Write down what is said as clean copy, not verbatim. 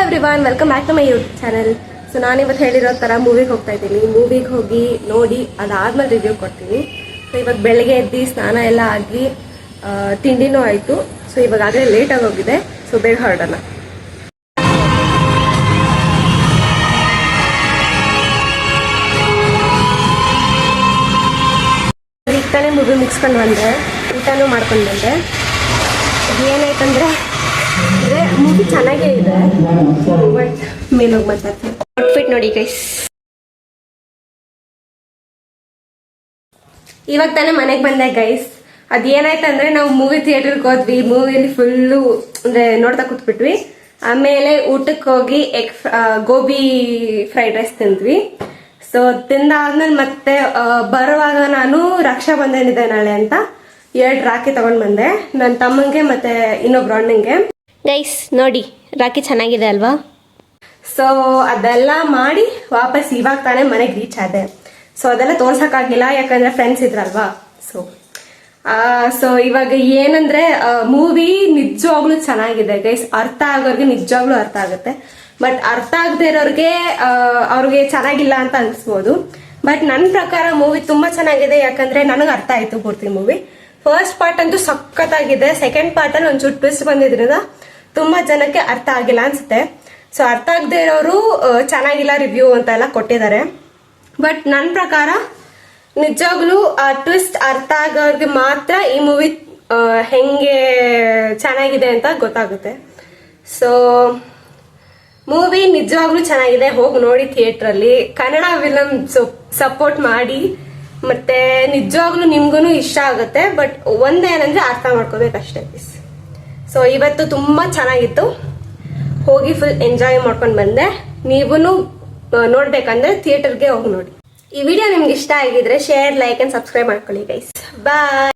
Everyone, welcome back to my YouTube channel. So ನಾನಿವತ್ತು ಹೇಳಿರೋ ಥರ ಮೂವಿಗೆ ಹೋಗ್ತಾ ಇದ್ದೀನಿ. ಮೂವಿಗೆ ಹೋಗಿ ನೋಡಿ ಅದಾದ್ಮೇಲೆ ರಿವ್ಯೂ ಕೊಡ್ತೀನಿ. ಸೊ ಇವಾಗ ಬೆಳಗ್ಗೆ ಎದ್ದು ಸ್ನಾನ ಎಲ್ಲ ಆಗಿ ತಿಂಡಿನೂ ಆಯಿತು. ಸೊ ಇವಾಗಲೇ ಲೇಟಾಗಿ ಹೋಗಿದೆ. ಸೊ ಬೇಗ ಹೊರಡೋಣ. ಈಗ ತಾನೇ ಮೂವಿ ಮುಗಿಸ್ಕೊಂಡು ಬಂದೆ, ಊಟನೂ ಮಾಡ್ಕೊಂಡು ಬಂದೆ. ಏನಾಯ್ತಂದ್ರೆ ಮೂವಿ ಚೆನ್ನಾಗೇ ಇದೆ, ಬಟ್ ಮೇಲೋಗಿ ಮಾತಾಡ್ತೀನಿ. ಔಟ್ಫಿಟ್ ನೋಡಿ ಗೈಸ್. ಇವಾಗ ತಾನೇ ಮನೆಗೆ ಬಂದೆ ಗೈಸ್. ಅದೇನಾಯ್ತಂದ್ರೆ ನಾವು ಮೂವಿ ಥಿಯೇಟರ್ಗೆ ಹೋದ್ವಿ. ಮೂವಿಯಲ್ಲಿ ಫುಲ್ಲು ಅಂದ್ರೆ ನೋಡ್ತಾ ಕೂತ್ಬಿಟ್ವಿ. ಆಮೇಲೆ ಊಟಕ್ಕೆ ಹೋಗಿ ಗೋಬಿ ಫ್ರೈಡ್ ರೈಸ್ ತಿಂದ್ವಿ. ಸೊ ತಿಂದಾದ್ಮೇಲೆ ಮತ್ತೆ ಬರುವಾಗ ನಾನು ರಕ್ಷಾ ಬಂಧನ ಇದೆ ನಾಳೆ ಅಂತ 2 ರಾಖಿ ತಗೊಂಡ್ ಬಂದೆ, ನನ್ನ ತಮ್ಮಂಗೆ ಮತ್ತೆ ಇನ್ನೊಬ್ರು ಅಣ್ಣಂಗೆ. ಗೈಸ್ ನೋಡಿ, ರಾಖಿ ಚೆನ್ನಾಗಿದೆ ಅಲ್ವಾ? ಸೊ ಅದೆಲ್ಲ ಮಾಡಿ ವಾಪಸ್ ಇವಾಗ ತಾನೇ ಮನೆಗೆ ರೀಚ್ ಆದೆ. ಸೊ ಅದೆಲ್ಲ ತೋರ್ಸಕ್ಕಾಗಿಲ್ಲ, ಯಾಕಂದ್ರೆ ಫ್ರೆಂಡ್ಸ್ ಇದ್ರಲ್ವಾ. ಸೊ ಇವಾಗ ಏನಂದ್ರೆ ಮೂವಿ ನಿಜವಾಗ್ಲೂ ಚೆನ್ನಾಗಿದೆ ಗೈಸ್. ಅರ್ಥ ಆಗೋರ್ಗೆ ನಿಜವಾಗ್ಲೂ ಅರ್ಥ ಆಗುತ್ತೆ. ಬಟ್ ಅರ್ಥ ಆಗದೆ ಇರೋರ್ಗೆ ಅವ್ರಿಗೆ ಚೆನ್ನಾಗಿಲ್ಲ ಅಂತ ಅನ್ಸ್ಬೋದು. ಬಟ್ ನನ್ನ ಪ್ರಕಾರ ಮೂವಿ ತುಂಬಾ ಚೆನ್ನಾಗಿದೆ, ಯಾಕಂದ್ರೆ ನನಗೆ ಅರ್ಥ ಆಯ್ತು ಪೂರ್ತಿ ಮೂವಿ. ಫಸ್ಟ್ ಪಾರ್ಟ್ ಅಂತೂ ಸಖತ್ತಾಗಿದೆ. ಸೆಕೆಂಡ್ ಪಾರ್ಟ್ ಅಲ್ಲಿ ಒಂಚೂರು ಟ್ವಿಸ್ಟ್ ಬಂದಿದ್ರಿಂದ ತುಂಬಾ ಜನಕ್ಕೆ ಅರ್ಥ ಆಗಿಲ್ಲ ಅನ್ಸುತ್ತೆ. ಸೊ ಅರ್ಥ ಆಗದೆ ಇರೋರು ಚೆನ್ನಾಗಿಲ್ಲ ರಿವ್ಯೂ ಅಂತ ಎಲ್ಲ ಕೊಟ್ಟಿದ್ದಾರೆ. ಬಟ್ ನನ್ನ ಪ್ರಕಾರ ನಿಜವಾಗ್ಲೂ ಆ ಟ್ವಿಸ್ಟ್ ಅರ್ಥ ಆಗೋರ್ಗೆ ಮಾತ್ರ ಈ ಮೂವಿ ಹೆಂಗೆ ಚೆನ್ನಾಗಿದೆ ಅಂತ ಗೊತ್ತಾಗುತ್ತೆ. ಸೊ ಮೂವಿ ನಿಜವಾಗ್ಲೂ ಚೆನ್ನಾಗಿದೆ, ಹೋಗಿ ನೋಡಿ ಥಿಯೇಟ್ರಲ್ಲಿ. ಕನ್ನಡ ಫಿಲಮ್ ಸಪೋರ್ಟ್ ಮಾಡಿ, ಮತ್ತೆ ನಿಜವಾಗ್ಲೂ ನಿಮ್ಗೂ ಇಷ್ಟ ಆಗುತ್ತೆ. ಬಟ್ ಒಂದೇನಂದ್ರೆ ಅರ್ಥ ಮಾಡ್ಕೋಬೇಕಷ್ಟೇ. ಸೊ ಇವತ್ತು ತುಂಬಾ ಚೆನ್ನಾಗಿತ್ತು, ಹೋಗಿ ಫುಲ್ ಎಂಜಾಯ್ ಮಾಡ್ಕೊಂಡು ಬಂದೆ. ನೀವೂ ನೋಡ್ಬೇಕಂದ್ರೆ ಥಿಯೇಟರ್ಗೆ ಹೋಗಿ ನೋಡಿ. ಈ ವಿಡಿಯೋ ನಿಮ್ಗೆ ಇಷ್ಟ ಆಗಿದ್ರೆ ಶೇರ್, ಲೈಕ್ ಅಂಡ್ ಸಬ್ಸ್ಕ್ರೈಬ್ ಮಾಡ್ಕೊಳ್ಳಿ ಗೈಸ್. ಬಾಯ್.